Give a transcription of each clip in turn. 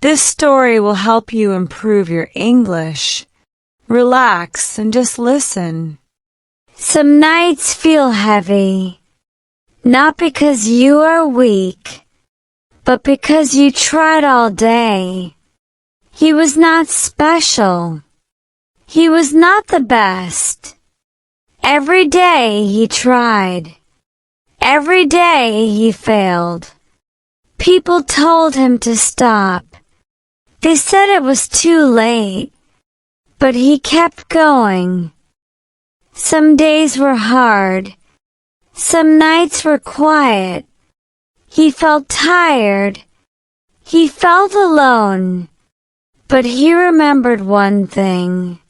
This story will help you improve your English. Relax and just listen. Some nights feel heavy, not because you are weak, but because you tried all day. He was not special. He was not the best. Every day he tried. Every day he failed. People told him to stop. They said it was too late, but he kept going. Some days were hard. Some nights were quiet. He felt tired. He felt alone. But he remembered one thing.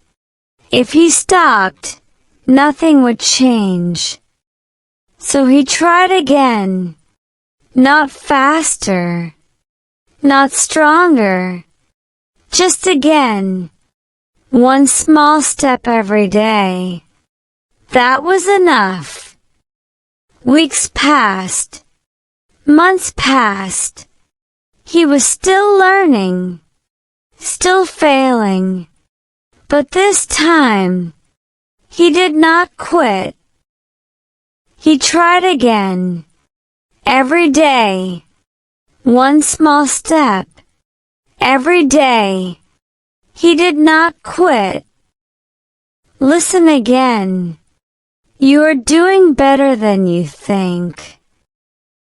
If he stopped, nothing would change. So he tried again. Not faster. Not stronger. Just again. One small step every day. That was enough. Weeks passed. Months passed. He was still learning. Still failing. But this time, he did not quit. He tried again. Every day. One small step. Every day. He did not quit. Listen again. You are doing better than you think.